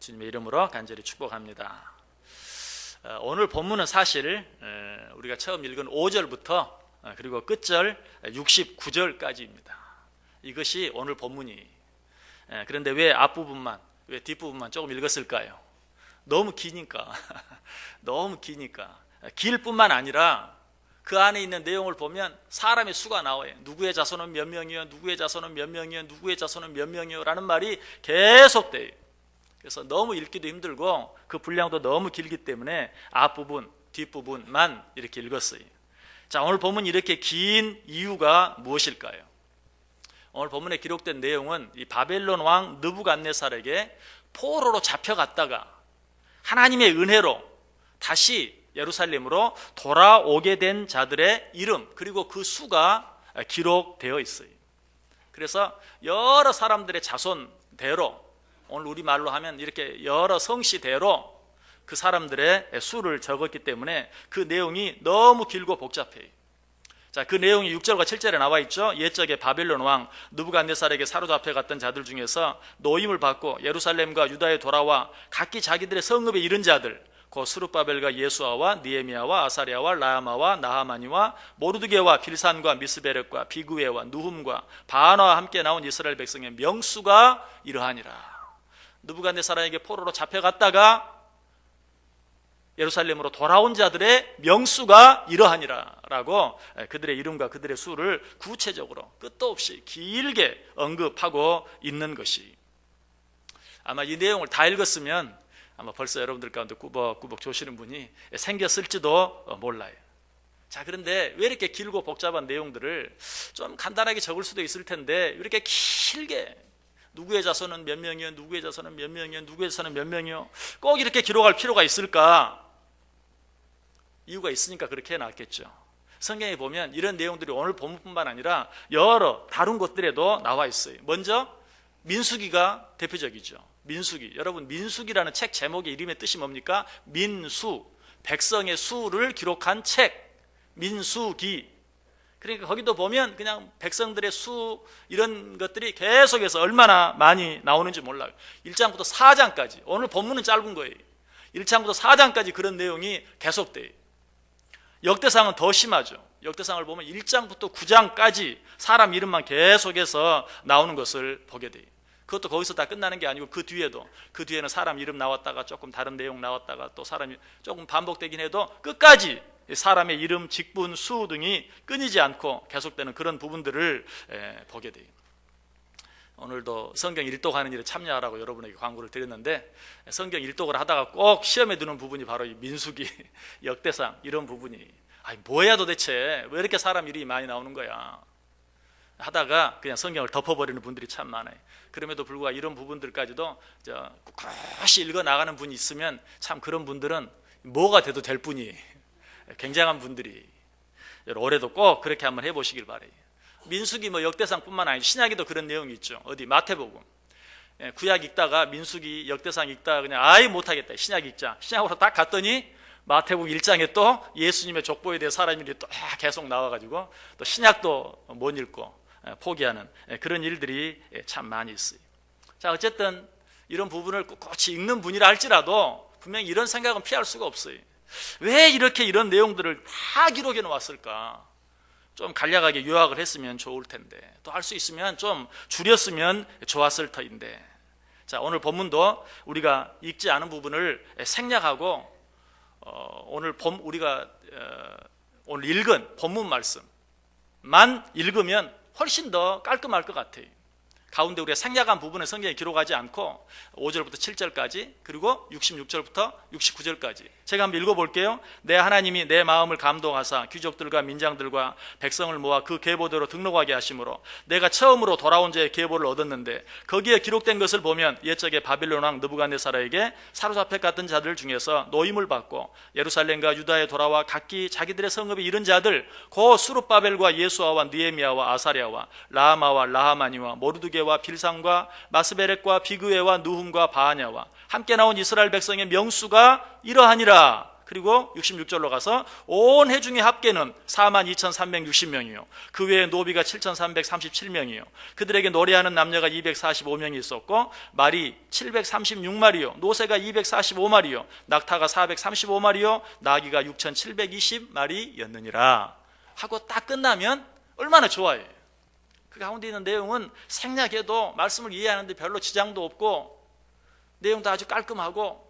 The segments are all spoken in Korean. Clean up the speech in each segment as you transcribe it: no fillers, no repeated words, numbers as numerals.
주님의 이름으로 간절히 축복합니다. 오늘 본문은 사실 우리가 처음 읽은 5절부터 그리고 끝절 69절까지입니다. 이것이 오늘 본문이. 그런데 왜 앞부분만, 왜 뒷부분만 조금 읽었을까요? 너무 기니까. 너무 기니까. 길 뿐만 아니라 그 안에 있는 내용을 보면 사람의 수가 나와요. 누구의 자손은 몇 명이요, 누구의 자손은 몇 명이요, 누구의 자손은 몇 명이요 라는 말이 계속돼요. 그래서 너무 읽기도 힘들고 그 분량도 너무 길기 때문에 앞부분, 뒷부분만 이렇게 읽었어요. 자, 오늘 본문 이렇게 긴 이유가 무엇일까요? 오늘 본문에 기록된 내용은 이 바벨론 왕 느부갓네살에게 포로로 잡혀갔다가 하나님의 은혜로 다시 예루살렘으로 돌아오게 된 자들의 이름 그리고 그 수가 기록되어 있어요. 그래서 여러 사람들의 자손대로, 오늘 우리말로 하면 이렇게 여러 성씨대로 그 사람들의 수를 적었기 때문에 그 내용이 너무 길고 복잡해요. 자, 그 내용이 6절과 7절에 나와 있죠. 옛적에 바벨론 왕 느부갓네살에게 사로잡혀 갔던 자들 중에서 노임을 받고 예루살렘과 유다에 돌아와 각기 자기들의 성읍에 이른 자들, 곧 스룹바벨과 예수아와 느헤미야와 아사랴와 라마와 나하마니와 모르드게와 빌산과 미스베렉과 비그웨와 누훔과 바나와 함께 나온 이스라엘 백성의 명수가 이러하니라. 느부갓네살에게 포로로 잡혀갔다가 예루살렘으로 돌아온 자들의 명수가 이러하니라 라고 그들의 이름과 그들의 수를 구체적으로 끝도 없이 길게 언급하고 있는 것이, 아마 이 내용을 다 읽었으면 아마 벌써 여러분들 가운데 꾸벅꾸벅 조시는 분이 생겼을지도 몰라요. 자, 그런데 왜 이렇게 길고 복잡한 내용들을 좀 간단하게 적을 수도 있을 텐데 이렇게 길게 누구의 자손은 몇 명이요, 누구의 자손은 몇 명이요, 누구의 자손은 몇 명이요, 꼭 이렇게 기록할 필요가 있을까? 이유가 있으니까 그렇게 해놨겠죠. 성경에 보면 이런 내용들이 오늘 본문뿐만 아니라 여러 다른 곳들에도 나와 있어요. 먼저 민수기가 대표적이죠. 민수기. 여러분, 민수기라는 책 제목의 이름의 뜻이 뭡니까? 민수, 백성의 수를 기록한 책, 민수기. 그러니까 거기도 보면 그냥 백성들의 수 이런 것들이 계속해서 얼마나 많이 나오는지 몰라요. 1장부터 4장까지. 오늘 본문은 짧은 거예요. 1장부터 4장까지 그런 내용이 계속돼요. 역대상은 더 심하죠. 역대상을 보면 1장부터 9장까지 사람 이름만 계속해서 나오는 것을 보게 돼요. 그것도 거기서 다 끝나는 게 아니고 그 뒤에는 사람 이름 나왔다가 조금 다른 내용 나왔다가 또 사람이 조금 반복되긴 해도 끝까지 사람의 이름, 직분, 수 등이 끊이지 않고 계속되는 그런 부분들을 보게 돼요. 오늘도 성경 일독하는 일에 참여하라고 여러분에게 광고를 드렸는데, 성경 일독을 하다가 꼭 시험에 드는 부분이 바로 이 민수기, 역대상 이런 부분이, 아니 뭐야 도대체 왜 이렇게 사람 이름이 많이 나오는 거야 하다가 그냥 성경을 덮어버리는 분들이 참 많아요. 그럼에도 불구하고 이런 부분들까지도 꿋꿋이 읽어나가는 분이 있으면 참 그런 분들은 뭐가 돼도 될 분이 굉장한 분들이, 올해도 꼭 그렇게 한번 해보시길 바래요. 민수기 역대상뿐만 아니라 신약에도 그런 내용이 있죠. 어디 마태복음, 구약 읽다가 민수기, 역대상 읽다가 그냥 아예 못하겠다, 신약 읽자, 신약으로 딱 갔더니 마태복음 1장에 또 예수님의 족보에 대해 사람들이 또 계속 나와가지고 또 신약도 못 읽고 포기하는 그런 일들이 참 많이 있어요. 자, 어쨌든 이런 부분을 꿋꿋이 읽는 분이라 할지라도 분명히 이런 생각은 피할 수가 없어요. 왜 이렇게 이런 내용들을 다 기록해 놓았을까? 좀 간략하게 요약을 했으면 좋을 텐데, 또 할 수 있으면 좀 줄였으면 좋았을 터인데. 자, 오늘 본문도 우리가 읽지 않은 부분을 생략하고 우리가 오늘 읽은 본문 말씀만 읽으면 훨씬 더 깔끔할 것 같아요. 가운데 우리가 생략한 부분을 성경에 기록하지 않고 5절부터 7절까지 그리고 66절부터 69절까지 제가 한번 읽어볼게요. 내 하나님이 내 마음을 감동하사 귀족들과 민장들과 백성을 모아 그 계보대로 등록하게 하심으로 내가 처음으로 돌아온 자의 계보를 얻었는데, 거기에 기록된 것을 보면 옛적에 바빌론 왕 느부갓네살에게 사로잡혀 갔던 자들 중에서 노임을 받고 예루살렘과 유다에 돌아와 각기 자기들의 성읍에 이른 자들, 고 스룹바벨과 예수아와 느헤미야와 아사랴와 라마와 라하마니와 모르드게와 빌산과 마스베렉과 비그웨와 누훔과 바하냐와 함께 나온 이스라엘 백성의 명수가 이러하니라. 그리고 66절로 가서 온 회중의 합계는 42,360명이요. 그 외에 노비가 7,337명이요. 그들에게 노래하는 남녀가 245명이 있었고 말이 736마리요. 노새가 245마리요. 낙타가 435마리요. 나귀가 6,720마리였느니라. 하고 딱 끝나면 얼마나 좋아요. 그 가운데 있는 내용은 생략해도 말씀을 이해하는데 별로 지장도 없고 내용도 아주 깔끔하고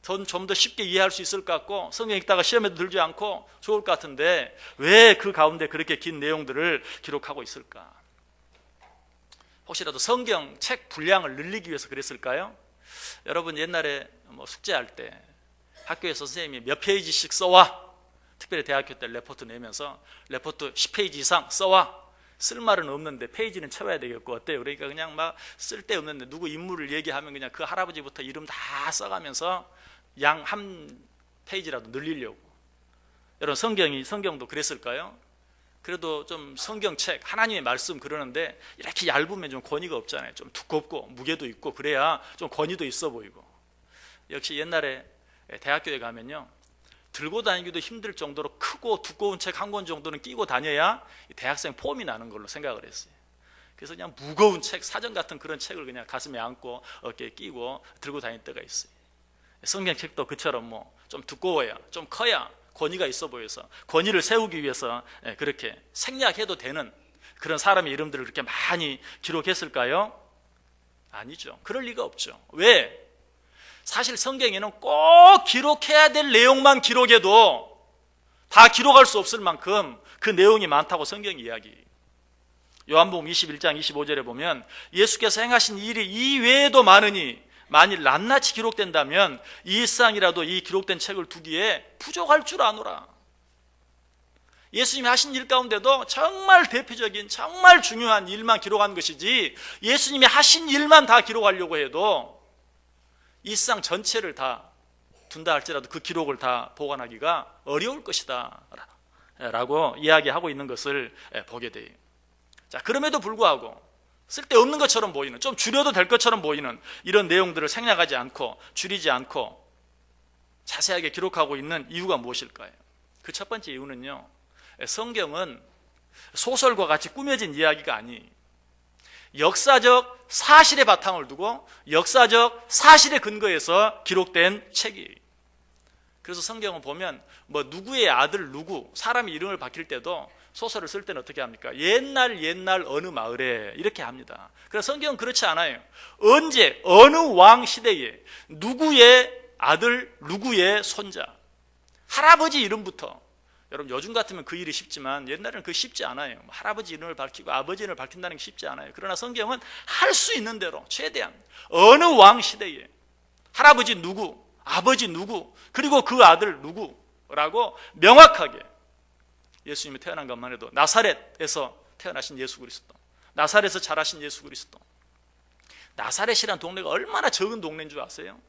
좀 더 쉽게 이해할 수 있을 것 같고 성경 읽다가 시험에도 들지 않고 좋을 것 같은데 왜 그 가운데 그렇게 긴 내용들을 기록하고 있을까? 혹시라도 성경 책 분량을 늘리기 위해서 그랬을까요? 여러분 옛날에 숙제할 때 학교에서 선생님이 몇 페이지씩 써와, 특별히 대학교 때 레포트 내면서 레포트 10페이지 이상 써와. 쓸 말은 없는데 페이지는 채워야 되겠고 어때요? 그러니까 그냥 막 쓸데없는데 누구 인물을 얘기하면 그냥 그 할아버지부터 이름 다 써가면서 양 한 페이지라도 늘리려고. 여러분 성경도 그랬을까요? 그래도 좀 성경책 하나님의 말씀 그러는데 이렇게 얇으면 좀 권위가 없잖아요. 좀 두껍고 무게도 있고 그래야 좀 권위도 있어 보이고. 역시 옛날에 대학교에 가면요 들고 다니기도 힘들 정도로 크고 두꺼운 책 한 권 정도는 끼고 다녀야 대학생 폼이 나는 걸로 생각을 했어요. 그래서 그냥 무거운 책, 사전 같은 그런 책을 그냥 가슴에 안고 어깨에 끼고 들고 다닐 때가 있어요. 성경책도 그처럼 좀 두꺼워야, 좀 커야 권위가 있어 보여서 권위를 세우기 위해서 그렇게 생략해도 되는 그런 사람의 이름들을 그렇게 많이 기록했을까요? 아니죠. 그럴 리가 없죠. 왜? 사실 성경에는 꼭 기록해야 될 내용만 기록해도 다 기록할 수 없을 만큼 그 내용이 많다고 성경이 이야기. 요한복음 21장 25절에 보면 예수께서 행하신 일이 이 외에도 많으니 만일 낱낱이 기록된다면 이 일상이라도 이 기록된 책을 두기에 부족할 줄 아노라. 예수님이 하신 일 가운데도 정말 대표적인 정말 중요한 일만 기록한 것이지 예수님이 하신 일만 다 기록하려고 해도 일상 전체를 다 둔다 할지라도 그 기록을 다 보관하기가 어려울 것이다 라고 이야기하고 있는 것을 보게 돼요. 자, 그럼에도 불구하고 쓸데없는 것처럼 보이는, 좀 줄여도 될 것처럼 보이는 이런 내용들을 생략하지 않고 줄이지 않고 자세하게 기록하고 있는 이유가 무엇일까요? 그 첫 번째 이유는요, 성경은 소설과 같이 꾸며진 이야기가 아니, 역사적 사실의 바탕을 두고 역사적 사실에 근거해서 기록된 책이에요. 그래서 성경을 보면 누구의 아들 누구, 사람의 이름을 바뀔 때도 소설을 쓸 때는 어떻게 합니까? 옛날 어느 마을에 이렇게 합니다. 그래서 성경은 그렇지 않아요. 언제 어느 왕 시대에 누구의 아들 누구의 손자, 할아버지 이름부터. 여러분 요즘 같으면 그 일이 쉽지만 옛날에는 그게 쉽지 않아요. 할아버지 이름을 밝히고 아버지 이름을 밝힌다는 게 쉽지 않아요. 그러나 성경은 할 수 있는 대로 최대한 어느 왕 시대에 할아버지 누구, 아버지 누구, 그리고 그 아들 누구라고 명확하게. 예수님이 태어난 것만 해도 나사렛에서 태어나신 예수 그리스도, 나사렛에서 자라신 예수 그리스도. 나사렛이라는 동네가 얼마나 적은 동네인 줄 아세요?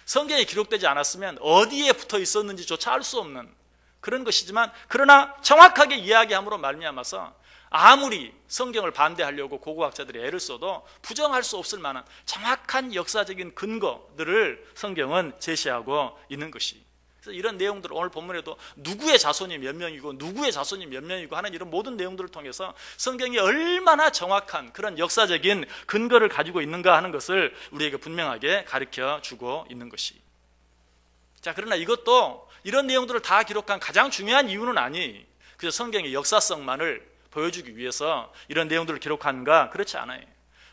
성경에 기록되지 않았으면 어디에 붙어 있었는지조차 알 수 없는 그런 것이지만, 그러나 정확하게 이야기함으로 말미암아서 아무리 성경을 반대하려고 고고학자들이 애를 써도 부정할 수 없을 만한 정확한 역사적인 근거들을 성경은 제시하고 있는 것이. 그래서 이런 내용들을 오늘 본문에도 누구의 자손이 몇 명이고 누구의 자손이 몇 명이고 하는 이런 모든 내용들을 통해서 성경이 얼마나 정확한 그런 역사적인 근거를 가지고 있는가 하는 것을 우리에게 분명하게 가르쳐 주고 있는 것이. 자, 그러나 이것도 이런 내용들을 다 기록한 가장 중요한 이유는 아니, 그래서 성경의 역사성만을 보여주기 위해서 이런 내용들을 기록한가? 그렇지 않아요.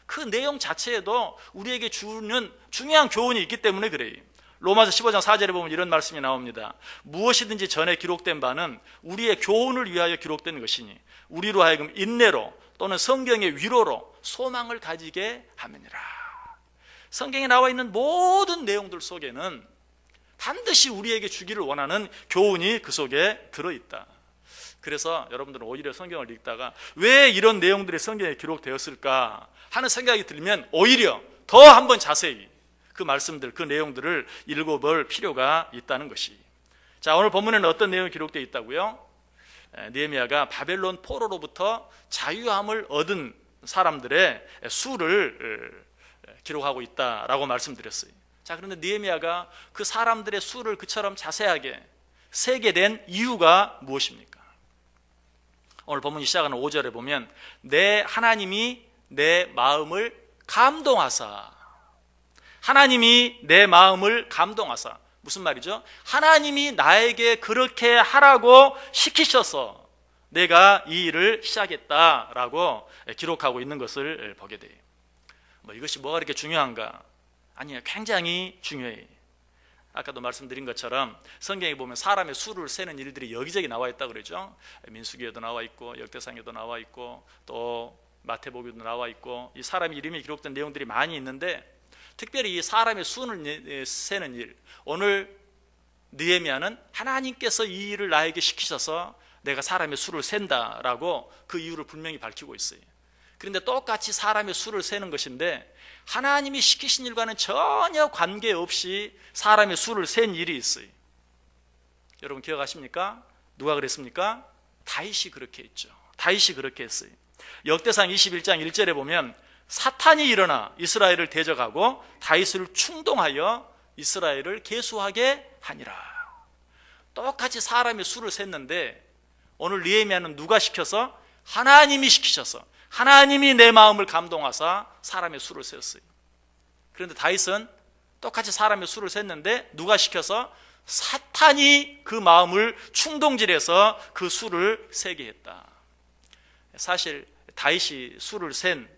그 내용 자체에도 우리에게 주는 중요한 교훈이 있기 때문에 그래요. 로마서 15장 4절에 보면 이런 말씀이 나옵니다. 무엇이든지 전에 기록된 바는 우리의 교훈을 위하여 기록된 것이니 우리로 하여금 인내로 또는 성경의 위로로 소망을 가지게 하느니라. 성경에 나와 있는 모든 내용들 속에는 반드시 우리에게 주기를 원하는 교훈이 그 속에 들어있다. 그래서 여러분들은 오히려 성경을 읽다가 왜 이런 내용들이 성경에 기록되었을까 하는 생각이 들면 오히려 더 한번 자세히 그 말씀들, 그 내용들을 읽어볼 필요가 있다는 것이. 자, 오늘 본문에는 어떤 내용이 기록되어 있다고요? 느헤미야가 바벨론 포로로부터 자유함을 얻은 사람들의 수를 기록하고 있다라고 말씀드렸어요. 자, 그런데 느헤미야가 그 사람들의 수를 그처럼 자세하게 세게 된 이유가 무엇입니까? 오늘 본문이 시작하는 5절에 보면 내 하나님이 내 마음을 감동하사, 하나님이 내 마음을 감동하사, 무슨 말이죠? 하나님이 나에게 그렇게 하라고 시키셔서 내가 이 일을 시작했다라고 기록하고 있는 것을 보게 돼요. 이것이 뭐가 그렇게 중요한가? 아니요, 굉장히 중요해요. 아까도 말씀드린 것처럼 성경에 보면 사람의 수를 세는 일들이 여기저기 나와 있다고 그러죠. 민수기에도 나와 있고 역대상에도 나와 있고 또 마태복음에도 나와 있고 이 사람의 이름이 기록된 내용들이 많이 있는데, 특별히 이 사람의 수를 세는 일, 오늘 느헤미야는 하나님께서 이 일을 나에게 시키셔서 내가 사람의 수를 센다라고 그 이유를 분명히 밝히고 있어요. 그런데 똑같이 사람의 수를 세는 것인데 하나님이 시키신 일과는 전혀 관계없이 사람의 수를 센 일이 있어요. 여러분 기억하십니까? 누가 그랬습니까? 다윗이 그렇게 했죠. 다윗이 그렇게 했어요. 역대상 21장 1절에 보면 사탄이 일어나 이스라엘을 대적하고 다윗을 충동하여 이스라엘을 계수하게 하니라. 똑같이 사람의 수를 셌는데 오늘 느헤미야는 누가 시켜서? 하나님이 시키셔서, 하나님이 내 마음을 감동하사 사람의 수를 세었어요. 그런데 다윗은 똑같이 사람의 수를 셌는데 누가 시켜서? 사탄이 그 마음을 충동질해서 그 수를 세게 했다. 사실 다윗이 수를 센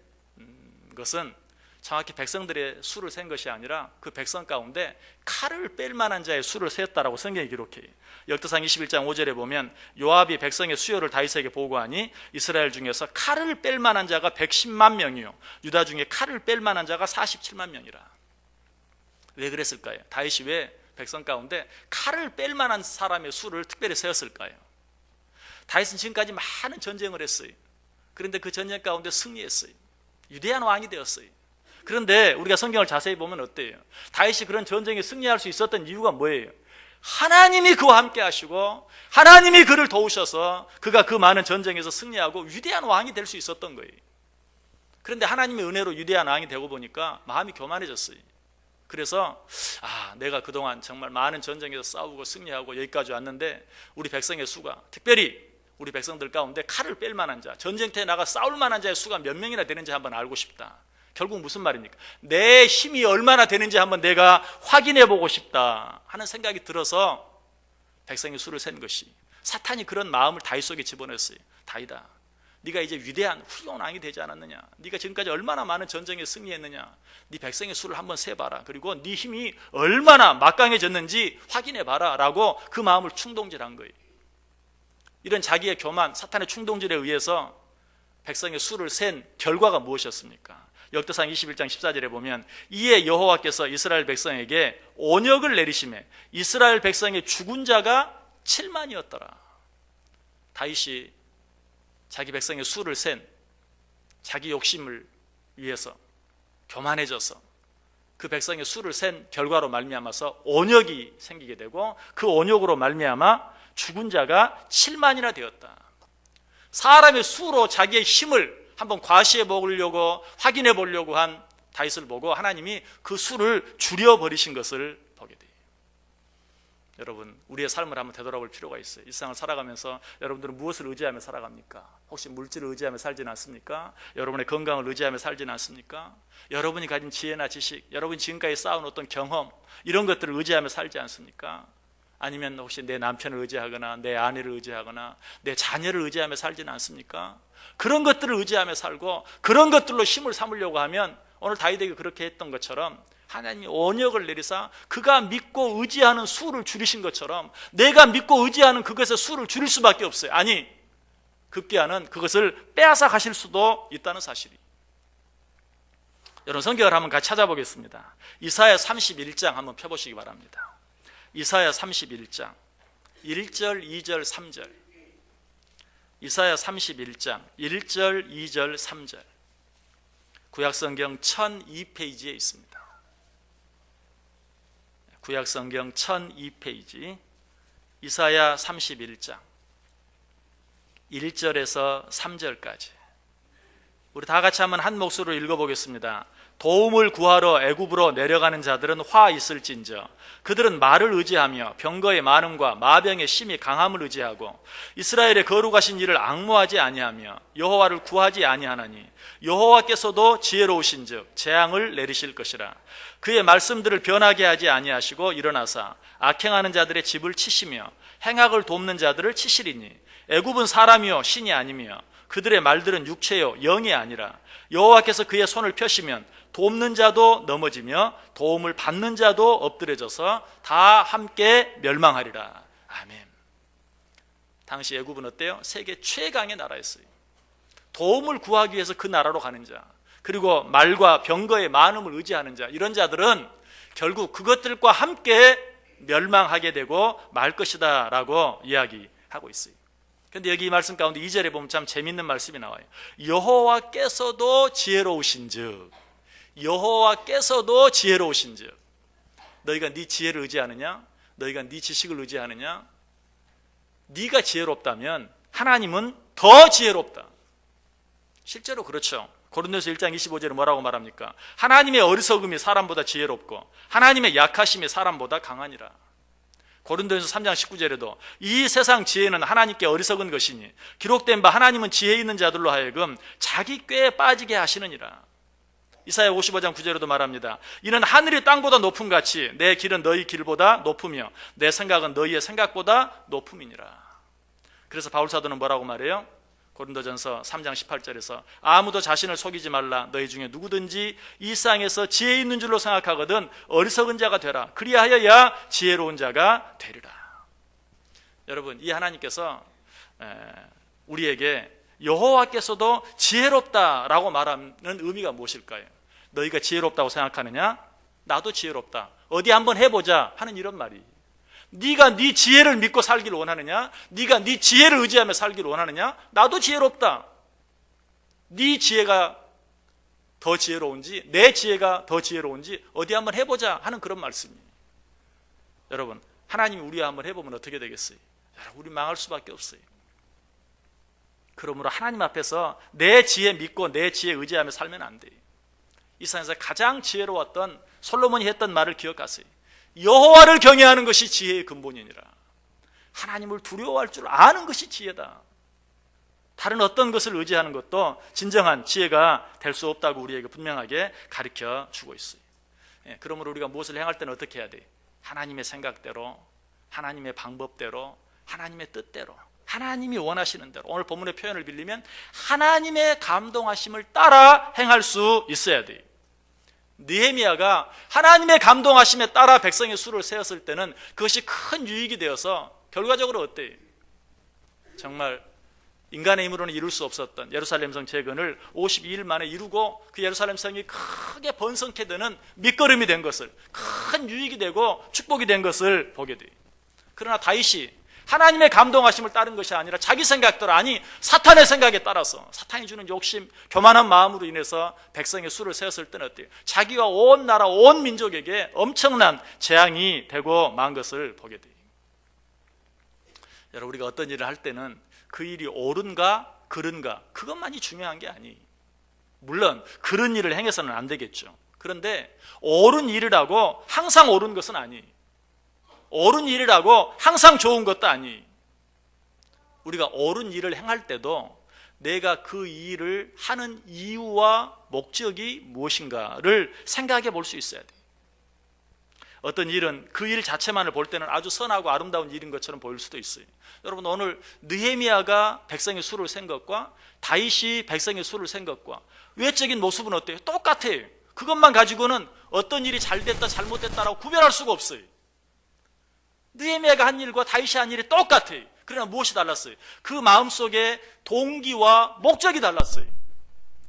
것은 정확히 백성들의 수를 센 것이 아니라 그 백성 가운데 칼을 뺄 만한 자의 수를 세었다라고 성경이 기록해요. 역대상 21장 5절에 보면 요압이 백성의 수요를 다윗에게 보고하니 이스라엘 중에서 칼을 뺄 만한 자가 110만 명이요 유다 중에 칼을 뺄 만한 자가 47만 명이라. 왜 그랬을까요? 다윗이 왜 백성 가운데 칼을 뺄 만한 사람의 수를 특별히 세웠을까요? 다윗은 지금까지 많은 전쟁을 했어요. 그런데 그 전쟁 가운데 승리했어요. 위대한 왕이 되었어요. 그런데 우리가 성경을 자세히 보면 어때요? 다윗이 그런 전쟁에 승리할 수 있었던 이유가 뭐예요? 하나님이 그와 함께 하시고 하나님이 그를 도우셔서 그가 그 많은 전쟁에서 승리하고 위대한 왕이 될 수 있었던 거예요. 그런데 하나님의 은혜로 위대한 왕이 되고 보니까 마음이 교만해졌어요. 그래서 내가 그동안 정말 많은 전쟁에서 싸우고 승리하고 여기까지 왔는데 우리 백성의 수가, 특별히 우리 백성들 가운데 칼을 뺄 만한 자, 전쟁터에 나가 싸울 만한 자의 수가 몇 명이나 되는지 한번 알고 싶다. 결국 무슨 말입니까? 내 힘이 얼마나 되는지 한번 내가 확인해 보고 싶다 하는 생각이 들어서 백성의 수를 센 것이, 사탄이 그런 마음을 다윗 속에 집어넣었어요. 다윗아, 네가 이제 위대한 훌륭한 왕이 되지 않았느냐? 네가 지금까지 얼마나 많은 전쟁에 승리했느냐? 네 백성의 수를 한번 세봐라. 그리고 네 힘이 얼마나 막강해졌는지 확인해봐라 라고 그 마음을 충동질한 거예요. 이런 자기의 교만, 사탄의 충동질에 의해서 백성의 수를 센 결과가 무엇이었습니까? 역대상 21장 14절에 보면 이에 여호와께서 이스라엘 백성에게 온역을 내리시매 이스라엘 백성의 죽은 자가 7만이었더라. 다윗이 자기 백성의 수를 센 자기 욕심을 위해서 교만해져서 그 백성의 수를 센 결과로 말미암아서 온역이 생기게 되고 그 온역으로 말미암아 죽은 자가 7만이나 되었다. 사람의 수로 자기의 힘을 한번 과시해 보려고 확인해 보려고 한 다윗을 보고 하나님이 그 수를 줄여버리신 것을 보게 돼요. 여러분, 우리의 삶을 한번 되돌아볼 필요가 있어요. 이 세상을 살아가면서 여러분들은 무엇을 의지하며 살아갑니까? 혹시 물질을 의지하며 살지는 않습니까? 여러분의 건강을 의지하며 살지는 않습니까? 여러분이 가진 지혜나 지식, 여러분이 지금까지 쌓은 어떤 경험, 이런 것들을 의지하며 살지 않습니까? 아니면 혹시 내 남편을 의지하거나 내 아내를 의지하거나 내 자녀를 의지하며 살지는 않습니까? 그런 것들을 의지하며 살고 그런 것들로 힘을 삼으려고 하면 오늘 다윗에게 그렇게 했던 것처럼 하나님이 온역을 내리사 그가 믿고 의지하는 수를 줄이신 것처럼 내가 믿고 의지하는 그것의 수를 줄일 수밖에 없어요. 아니, 급기야는 그것을 빼앗아 가실 수도 있다는 사실이. 여러분, 성경을 한번 같이 찾아보겠습니다. 이사야 31장 한번 펴보시기 바랍니다. 이사야 31장 1절, 2절, 3절. 이사야 31장 1절, 2절, 3절. 구약성경 1002페이지에 있습니다. 구약성경 1002페이지 이사야 31장 1절에서 3절까지 우리 다 같이 한번 한 목소리로 읽어보겠습니다. 도움을 구하러 애굽으로 내려가는 자들은 화 있을진저 그들은 말을 의지하며 병거의 많음과 마병의 심히 강함을 의지하고 이스라엘의 거룩하신 이를 앙모하지 아니하며 여호와를 구하지 아니하나니 여호와께서도 지혜로우신즉 재앙을 내리실 것이라. 그의 말씀들을 변하게 하지 아니하시고 일어나사 악행하는 자들의 집을 치시며 행악을 돕는 자들을 치시리니 애굽은 사람이요 신이 아니며 그들의 말들은 육체요 영이 아니라 여호와께서 그의 손을 펴시면 돕는 자도 넘어지며 도움을 받는 자도 엎드려져서 다 함께 멸망하리라. 아멘. 당시 애굽은 어때요? 세계 최강의 나라였어요. 도움을 구하기 위해서 그 나라로 가는 자, 그리고 말과 병거의 많음을 의지하는 자, 이런 자들은 결국 그것들과 함께 멸망하게 되고 말 것이다 라고 이야기하고 있어요. 그런데 여기 이 말씀 가운데 2절에 보면 참 재밌는 말씀이 나와요. 여호와께서도 지혜로우신즉, 여호와께서도 지혜로우신즉. 너희가 네 지혜를 의지하느냐? 너희가 네 지식을 의지하느냐? 네가 지혜롭다면 하나님은 더 지혜롭다. 실제로 그렇죠. 고린도서 1장 25절에 뭐라고 말합니까? 하나님의 어리석음이 사람보다 지혜롭고 하나님의 약하심이 사람보다 강하니라. 고린도서 3장 19절에도 이 세상 지혜는 하나님께 어리석은 것이니 기록된 바 하나님은 지혜 있는 자들로 하여금 자기 꾀에 빠지게 하시느니라. 이사야 55장 9절에도 말합니다. 이는 하늘이 땅보다 높음 같이 내 길은 너희 길보다 높으며 내 생각은 너희의 생각보다 높음이니라. 그래서 바울사도는 뭐라고 말해요? 고린도전서 3장 18절에서 아무도 자신을 속이지 말라. 너희 중에 누구든지 이 세상에서 지혜 있는 줄로 생각하거든 어리석은 자가 되라. 그리하여야 지혜로운 자가 되리라. 여러분, 이 하나님께서 우리에게 여호와께서도 지혜롭다라고 말하는 의미가 무엇일까요? 너희가 지혜롭다고 생각하느냐? 나도 지혜롭다. 어디 한번 해보자 하는 이런 말이. 네가 네 지혜를 믿고 살기를 원하느냐? 네가 네 지혜를 의지하며 살기를 원하느냐? 나도 지혜롭다. 네 지혜가 더 지혜로운지 내 지혜가 더 지혜로운지 어디 한번 해보자 하는 그런 말씀이에요. 여러분, 하나님이 우리와 한번 해보면 어떻게 되겠어요? 여러분, 우리 망할 수밖에 없어요. 그러므로 하나님 앞에서 내 지혜 믿고 내 지혜 의지하며 살면 안 돼요. 이 세상에서 가장 지혜로웠던 솔로몬이 했던 말을 기억하세요. 여호와를 경외하는 것이 지혜의 근본이니라. 하나님을 두려워할 줄 아는 것이 지혜다. 다른 어떤 것을 의지하는 것도 진정한 지혜가 될 수 없다고 우리에게 분명하게 가르쳐 주고 있어요. 그러므로 우리가 무엇을 행할 때는 어떻게 해야 돼요? 하나님의 생각대로, 하나님의 방법대로, 하나님의 뜻대로, 하나님이 원하시는 대로, 오늘 본문의 표현을 빌리면 하나님의 감동하심을 따라 행할 수 있어야 돼요. 느헤미야가 하나님의 감동하심에 따라 백성의 수를 세웠을 때는 그것이 큰 유익이 되어서 결과적으로 어때요? 정말 인간의 힘으로는 이룰 수 없었던 예루살렘 성 재건을 52일 만에 이루고 그 예루살렘 성이 크게 번성케 되는 밑거름이 된 것을, 큰 유익이 되고 축복이 된 것을 보게 돼요. 그러나 다윗이 하나님의 감동하심을 따른 것이 아니라 자기 생각대로, 아니 사탄의 생각에 따라서, 사탄이 주는 욕심, 교만한 마음으로 인해서 백성의 수를 세웠을 때는 어때요? 자기와 온 나라, 온 민족에게 엄청난 재앙이 되고 만 것을 보게 돼요. 여러분, 우리가 어떤 일을 할 때는 그 일이 옳은가 그른가 그것만이 중요한 게 아니에요. 물론 그런 일을 행해서는 안 되겠죠. 그런데 옳은 일이라고 항상 옳은 것은 아니에요. 옳은 일이라고 항상 좋은 것도 아니에요. 우리가 옳은 일을 행할 때도 내가 그 일을 하는 이유와 목적이 무엇인가를 생각해 볼 수 있어야 돼요. 어떤 일은 그 일 자체만을 볼 때는 아주 선하고 아름다운 일인 것처럼 보일 수도 있어요. 여러분, 오늘 느헤미야가 백성의 수를 센 것과 다윗이 백성의 수를 센 것과 외적인 모습은 어때요? 똑같아요. 그것만 가지고는 어떤 일이 잘 됐다 잘못됐다라고 구별할 수가 없어요. 느헤미야가 한 일과 다윗이 한 일이 똑같아요. 그러나 무엇이 달랐어요? 그 마음속에 동기와 목적이 달랐어요.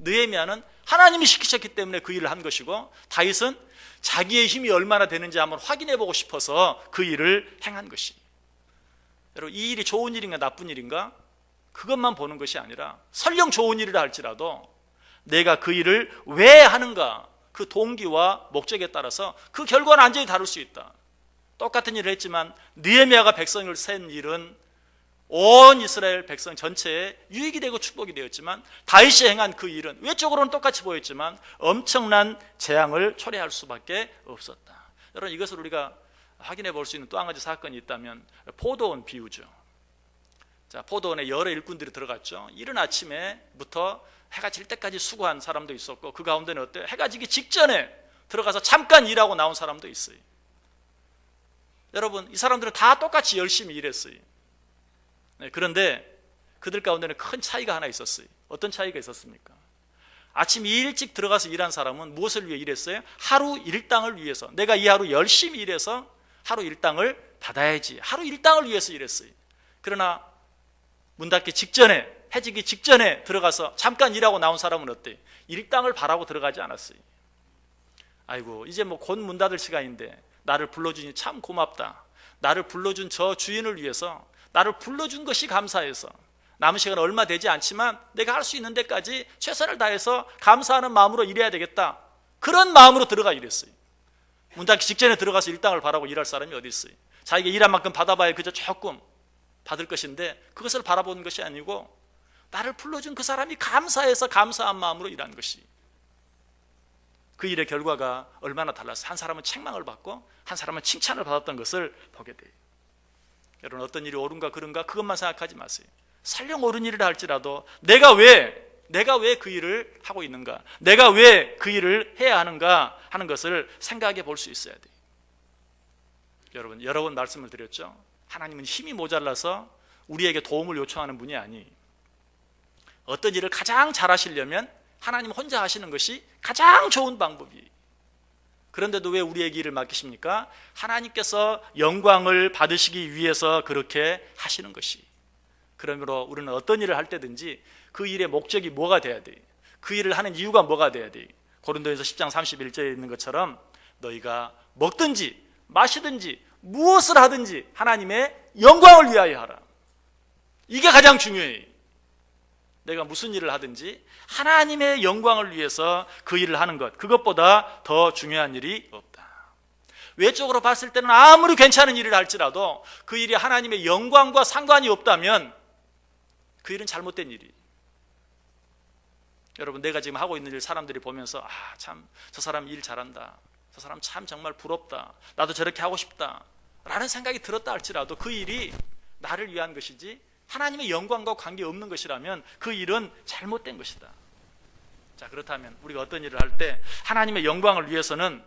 느헤미야는 하나님이 시키셨기 때문에 그 일을 한 것이고, 다윗은 자기의 힘이 얼마나 되는지 한번 확인해보고 싶어서 그 일을 행한 것이. 여러분, 이 일이 좋은 일인가 나쁜 일인가 그것만 보는 것이 아니라, 설령 좋은 일이라 할지라도 내가 그 일을 왜 하는가, 그 동기와 목적에 따라서 그 결과는 완전히 다를 수 있다. 똑같은 일을 했지만 느헤미야가 백성을 센 일은 온 이스라엘 백성 전체에 유익이 되고 축복이 되었지만 다윗이 행한 그 일은 외적으로는 똑같이 보였지만 엄청난 재앙을 초래할 수밖에 없었다. 여러분, 이것을 우리가 확인해 볼 수 있는 또 한 가지 사건이 있다면 포도원 비유죠. 자, 포도원에 여러 일꾼들이 들어갔죠. 이른 아침에부터 해가 질 때까지 수고한 사람도 있었고, 그 가운데는 어때요? 해가 지기 직전에 들어가서 잠깐 일하고 나온 사람도 있어요. 여러분, 이 사람들은 다 똑같이 열심히 일했어요. 네, 그런데 그들 가운데는 큰 차이가 하나 있었어요. 어떤 차이가 있었습니까? 아침 일찍 들어가서 일한 사람은 무엇을 위해 일했어요? 하루 일당을 위해서. 내가 이 하루 열심히 일해서 하루 일당을 받아야지. 하루 일당을 위해서 일했어요. 그러나 문 닫기 직전에, 해지기 직전에 들어가서 잠깐 일하고 나온 사람은 어때요? 일당을 바라고 들어가지 않았어요. 아이고, 이제 뭐 곧 문 닫을 시간인데 나를 불러주니 참 고맙다. 나를 불러준 저 주인을 위해서, 나를 불러준 것이 감사해서 남은 시간 얼마 되지 않지만 내가 할 수 있는 데까지 최선을 다해서 감사하는 마음으로 일해야 되겠다. 그런 마음으로 들어가 일했어요. 문 닫기 직전에 들어가서 일당을 바라고 일할 사람이 어디 있어요? 자기가 일한 만큼 받아봐야 그저 조금 받을 것인데 그것을 바라보는 것이 아니고 나를 불러준 그 사람이 감사해서 감사한 마음으로 일한 것이, 그 일의 결과가 얼마나 달랐어요. 한 사람은 책망을 받고 한 사람은 칭찬을 받았던 것을 보게 돼요. 여러분, 어떤 일이 옳은가 그른가 그것만 생각하지 마세요. 설령 옳은 일을 할지라도 내가 왜 그 일을 하고 있는가, 내가 왜 그 일을 해야 하는가 하는 것을 생각해 볼 수 있어야 돼요. 여러분, 여러 번 말씀을 드렸죠. 하나님은 힘이 모자라서 우리에게 도움을 요청하는 분이 아니, 어떤 일을 가장 잘 하시려면 하나님 혼자 하시는 것이 가장 좋은 방법이에요. 그런데도 왜 우리에게 일을 맡기십니까? 하나님께서 영광을 받으시기 위해서 그렇게 하시는 것이. 그러므로 우리는 어떤 일을 할 때든지 그 일의 목적이 뭐가 돼야 돼요? 그 일을 하는 이유가 뭐가 돼야 돼요? 고린도전서 10장 31절에 있는 것처럼 너희가 먹든지 마시든지 무엇을 하든지 하나님의 영광을 위하여 하라. 이게 가장 중요해요. 내가 무슨 일을 하든지 하나님의 영광을 위해서 그 일을 하는 것, 그것보다 더 중요한 일이 없다. 외적으로 봤을 때는 아무리 괜찮은 일을 할지라도 그 일이 하나님의 영광과 상관이 없다면 그 일은 잘못된 일이에요. 여러분, 내가 지금 하고 있는 일 사람들이 보면서 참 저 사람 일 잘한다, 저 사람 참 정말 부럽다, 나도 저렇게 하고 싶다 라는 생각이 들었다 할지라도 그 일이 나를 위한 것이지 하나님의 영광과 관계없는 것이라면 그 일은 잘못된 것이다. 자, 그렇다면 우리가 어떤 일을 할 때 하나님의 영광을 위해서는,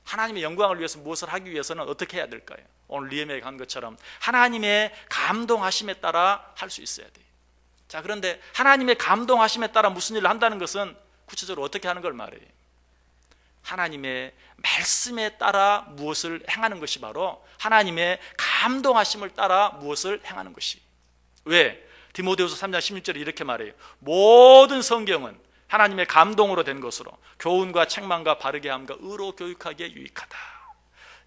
하나님의 영광을 위해서 무엇을 하기 위해서는 어떻게 해야 될까요? 오늘 니에미야가 한 것처럼 하나님의 감동하심에 따라 할 수 있어야 돼요. 자, 그런데 하나님의 감동하심에 따라 무슨 일을 한다는 것은 구체적으로 어떻게 하는 걸 말해요? 하나님의 말씀에 따라 무엇을 행하는 것이 바로 하나님의 감동하심을 따라 무엇을 행하는 것이. 왜? 디모데후서 3장 16절에 이렇게 말해요. 모든 성경은 하나님의 감동으로 된 것으로 교훈과 책망과 바르게 함과 의로 교육하기에 유익하다.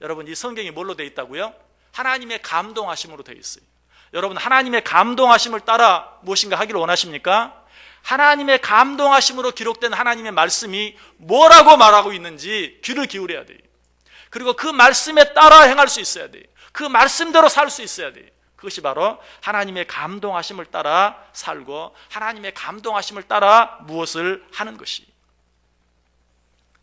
여러분, 이 성경이 뭘로 되어 있다고요? 하나님의 감동하심으로 되어 있어요. 여러분, 하나님의 감동하심을 따라 무엇인가 하기를 원하십니까? 하나님의 감동하심으로 기록된 하나님의 말씀이 뭐라고 말하고 있는지 귀를 기울여야 돼요. 그리고 그 말씀에 따라 행할 수 있어야 돼요. 그 말씀대로 살 수 있어야 돼요. 그것이 바로 하나님의 감동하심을 따라 살고 하나님의 감동하심을 따라 무엇을 하는 것이.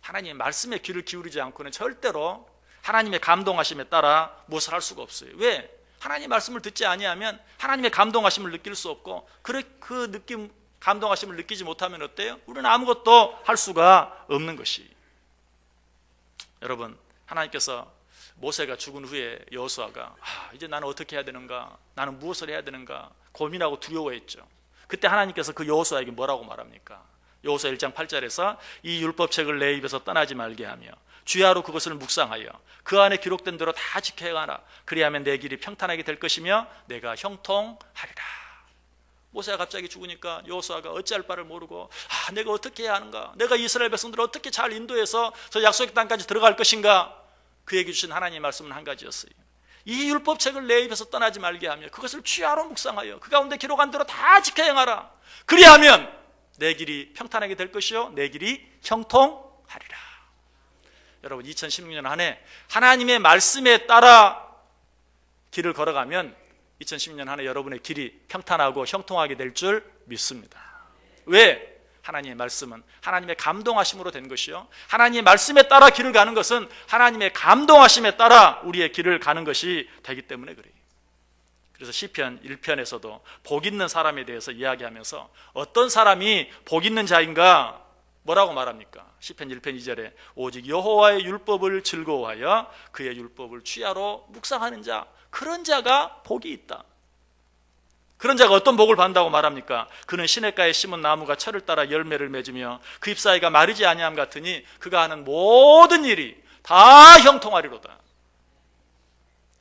하나님의 말씀에 귀를 기울이지 않고는 절대로 하나님의 감동하심에 따라 무엇을 할 수가 없어요. 왜? 하나님의 말씀을 듣지 아니하면 하나님의 감동하심을 느낄 수 없고, 그 느낌, 감동하심을 느끼지 못하면 어때요? 우리는 아무것도 할 수가 없는 것이. 여러분, 하나님께서 모세가 죽은 후에 여호수아가 이제 나는 어떻게 해야 되는가, 나는 무엇을 해야 되는가 고민하고 두려워했죠. 그때 하나님께서 그 여호수아에게 뭐라고 말합니까? 여호수아 1장 8절에서 이 율법책을 내 입에서 떠나지 말게 하며 주야로 그것을 묵상하여 그 안에 기록된 대로 다 지켜야 하라. 그리하면 내 길이 평탄하게 될 것이며 내가 형통하리라. 모세가 갑자기 죽으니까 여호수아가 어찌할 바를 모르고 내가 어떻게 해야 하는가, 내가 이스라엘 백성들을 어떻게 잘 인도해서 저 약속의 땅까지 들어갈 것인가. 그에게 주신 하나님의 말씀은 한 가지였어요. 이 율법책을 내 입에서 떠나지 말게 하며 그것을 취하로 묵상하여 그 가운데 기록한 대로 다 지켜 행하라. 그리하면 내 길이 평탄하게 될 것이요 내 길이 형통하리라. 여러분, 2016년 한 해 하나님의 말씀에 따라 길을 걸어가면 2010년 한 해 여러분의 길이 평탄하고 형통하게 될 줄 믿습니다. 왜? 하나님의 말씀은 하나님의 감동하심으로 된 것이요, 하나님의 말씀에 따라 길을 가는 것은 하나님의 감동하심에 따라 우리의 길을 가는 것이 되기 때문에 그래요. 그래서 시편 1편에서도 복 있는 사람에 대해서 이야기하면서 어떤 사람이 복 있는 자인가 뭐라고 말합니까? 시편 1편 2절에 오직 여호와의 율법을 즐거워하여 그의 율법을 취하로 묵상하는 자, 그런 자가 복이 있다. 그런 자가 어떤 복을 받는다고 말합니까? 그는 시냇가에 심은 나무가 철을 따라 열매를 맺으며 그 잎사귀가 마르지 아니함 같으니 그가 하는 모든 일이 다 형통하리로다.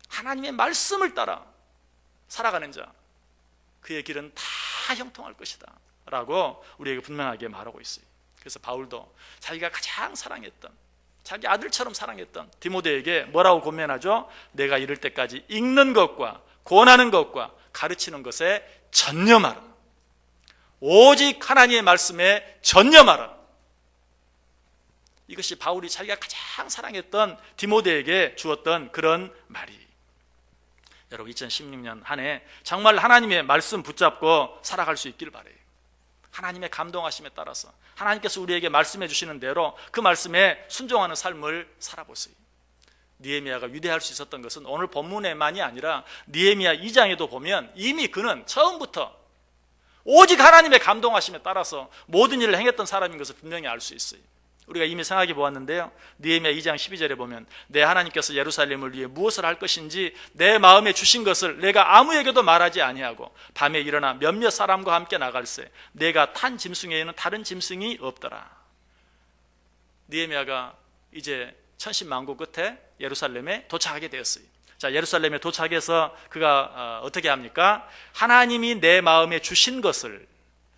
하나님의 말씀을 따라 살아가는 자, 그의 길은 다 형통할 것이다 라고 우리에게 분명하게 말하고 있어요. 그래서 바울도 자기가 가장 사랑했던, 자기 아들처럼 사랑했던 디모데에게 뭐라고 권면하죠? 내가 이를 때까지 읽는 것과 권하는 것과 가르치는 것에 전념하라. 오직 하나님의 말씀에 전념하라. 이것이 바울이 자기가 가장 사랑했던 디모데에게 주었던 그런 말이. 여러분 2016년 한 해 정말 하나님의 말씀 붙잡고 살아갈 수 있길 바라요. 하나님의 감동하심에 따라서 하나님께서 우리에게 말씀해 주시는 대로 그 말씀에 순종하는 삶을 살아보세요. 느헤미야가 위대할 수 있었던 것은 오늘 본문에만이 아니라 느헤미야 2장에도 보면 이미 그는 처음부터 오직 하나님의 감동하심에 따라서 모든 일을 행했던 사람인 것을 분명히 알 수 있어요. 우리가 이미 생각해 보았는데요, 느헤미야 2장 12절에 보면 내 하나님께서 예루살렘을 위해 무엇을 할 것인지 내 마음에 주신 것을 내가 아무에게도 말하지 아니하고 밤에 일어나 몇몇 사람과 함께 나갈새 내가 탄 짐승에는 다른 짐승이 없더라. 느헤미야가 이제 천신만고 끝에 예루살렘에 도착하게 되었어요. 자, 예루살렘에 도착해서 그가 어떻게 합니까? 하나님이 내 마음에 주신 것을,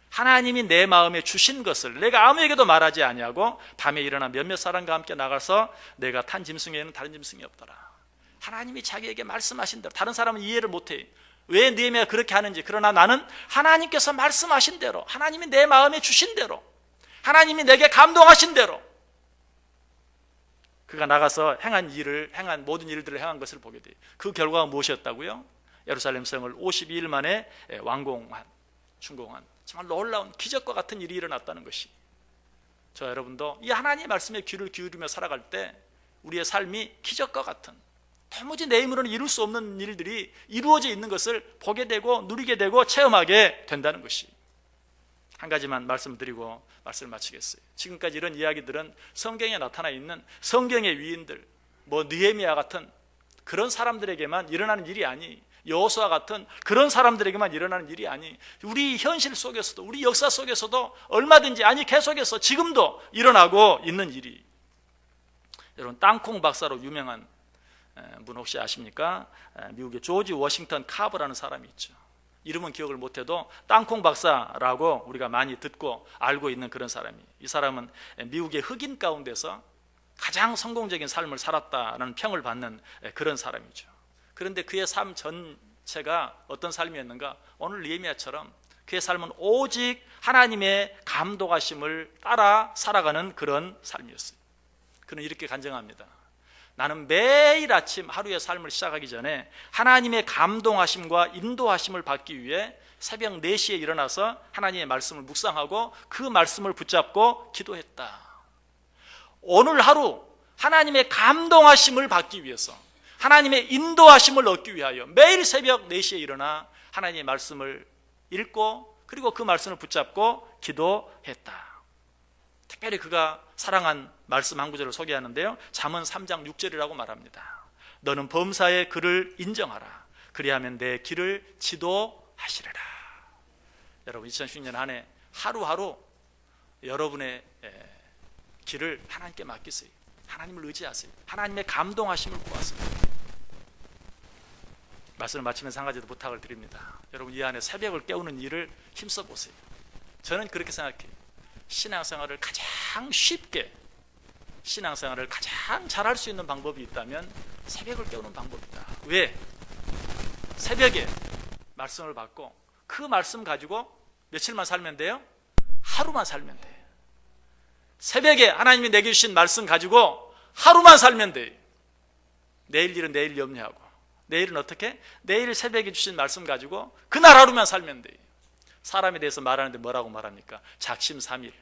하나님이 내 마음에 주신 것을 내가 아무에게도 말하지 아니하고 밤에 일어나 몇몇 사람과 함께 나가서 내가 탄 짐승에는 다른 짐승이 없더라. 하나님이 자기에게 말씀하신 대로, 다른 사람은 이해를 못해요. 왜 느헤미야가 그렇게 하는지. 그러나 나는 하나님께서 말씀하신 대로, 하나님이 내 마음에 주신 대로, 하나님이 내게 감동하신 대로 그가 나가서 행한 모든 일들을 행한 것을 보게 돼요. 그 결과가 무엇이었다고요? 예루살렘 성을 52일 만에 준공한 정말 놀라운 기적과 같은 일이 일어났다는 것이. 저 여러분도 이 하나님의 말씀에 귀를 기울이며 살아갈 때 우리의 삶이 기적과 같은, 도무지 내 힘으로는 이룰 수 없는 일들이 이루어져 있는 것을 보게 되고 누리게 되고 체험하게 된다는 것이. 한 가지만 말씀드리고 말씀을 마치겠어요. 지금까지 이런 이야기들은 성경에 나타나 있는 성경의 위인들, 느헤미야 같은 그런 사람들에게만 일어나는 일이 아니, 여호수아 같은 그런 사람들에게만 일어나는 일이 아니, 우리 현실 속에서도, 우리 역사 속에서도 얼마든지, 아니 계속해서 지금도 일어나고 있는 일이. 여러분, 땅콩 박사로 유명한 분 혹시 아십니까? 미국의 조지 워싱턴 카버라는 사람이 있죠. 이름은 기억을 못해도 땅콩 박사라고 우리가 많이 듣고 알고 있는 그런 사람이. 이 사람은 미국의 흑인 가운데서 가장 성공적인 삶을 살았다는 평을 받는 그런 사람이죠. 그런데 그의 삶 전체가 어떤 삶이었는가? 오늘 느헤미야처럼 그의 삶은 오직 하나님의 감동하심을 따라 살아가는 그런 삶이었어요. 그는 이렇게 간증합니다. 나는 매일 아침 하루의 삶을 시작하기 전에 하나님의 감동하심과 인도하심을 받기 위해 새벽 4시에 일어나서 하나님의 말씀을 묵상하고 그 말씀을 붙잡고 기도했다. 오늘 하루 하나님의 감동하심을 받기 위해서, 하나님의 인도하심을 얻기 위하여 매일 새벽 4시에 일어나 하나님의 말씀을 읽고 그리고 그 말씀을 붙잡고 기도했다. 특별히 그가 사랑한 말씀 한 구절을 소개하는데요, 잠언 3장 6절이라고 말합니다. 너는 범사의 그를 인정하라. 그리하면 내 길을 지도하시리라. 여러분, 2010년 한 해 하루하루 여러분의 길을 하나님께 맡기세요. 하나님을 의지하세요. 하나님의 감동하심을 구하세요. 말씀을 마치면서 한 가지 더 부탁을 드립니다. 여러분, 이 안에 새벽을 깨우는 일을 힘써 보세요. 저는 그렇게 생각해요. 신앙생활을 가장 쉽게, 신앙생활을 가장 잘할 수 있는 방법이 있다면 새벽을 깨우는 방법이다. 왜? 새벽에 말씀을 받고 그 말씀 가지고 며칠만 살면 돼요? 하루만 살면 돼요. 새벽에 하나님이 내게 주신 말씀 가지고 하루만 살면 돼요. 내일 일은 내일 염려하고 내일은 어떻게? 내일 새벽에 주신 말씀 가지고 그날 하루만 살면 돼요. 사람에 대해서 말하는데 뭐라고 말합니까? 작심삼일.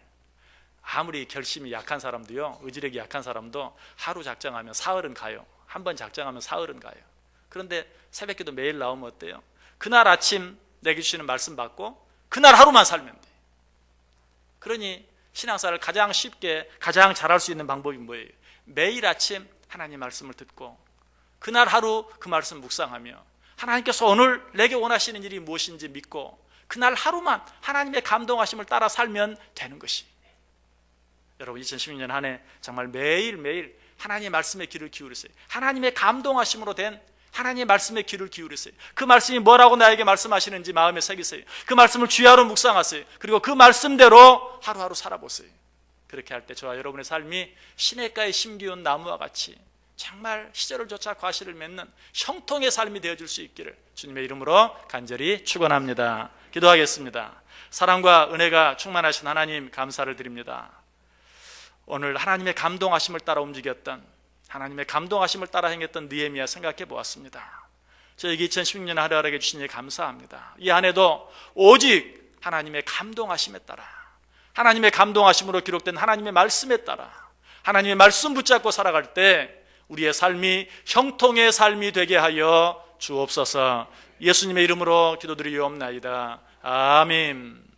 아무리 결심이 약한 사람도요, 의지력이 약한 사람도 하루 작정하면 사흘은 가요. 한 번 작정하면 사흘은 가요. 그런데 새벽기도 매일 나오면 어때요? 그날 아침 내게 주시는 말씀 받고 그날 하루만 살면 돼요. 그러니 신앙생활을 가장 쉽게 가장 잘할 수 있는 방법이 뭐예요? 매일 아침 하나님 말씀을 듣고 그날 하루 그 말씀 묵상하며 하나님께서 오늘 내게 원하시는 일이 무엇인지 믿고 그날 하루만 하나님의 감동하심을 따라 살면 되는 것이. 여러분 2016년 한 해 정말 매일매일 하나님의 말씀에 귀를 기울이세요. 하나님의 감동하심으로 된 하나님의 말씀에 귀를 기울이세요. 그 말씀이 뭐라고 나에게 말씀하시는지 마음에 새기세요. 그 말씀을 주야로 묵상하세요. 그리고 그 말씀대로 하루하루 살아보세요. 그렇게 할 때 저와 여러분의 삶이 시냇가에 심기운 나무와 같이 정말 시절을 쫓아 과실을 맺는 형통의 삶이 되어줄 수 있기를 주님의 이름으로 간절히 축원합니다. 기도하겠습니다. 사랑과 은혜가 충만하신 하나님 감사를 드립니다. 오늘 하나님의 감동하심을 따라 움직였던, 하나님의 감동하심을 따라 행했던 느헤미야 생각해 보았습니다. 저에게 2016년 하루하루에게 주신 일 감사합니다. 이 안에도 오직 하나님의 감동하심에 따라, 하나님의 감동하심으로 기록된 하나님의 말씀에 따라 하나님의 말씀 붙잡고 살아갈 때 우리의 삶이 형통의 삶이 되게 하여 주옵소서. 예수님의 이름으로 기도드리옵나이다. 아멘.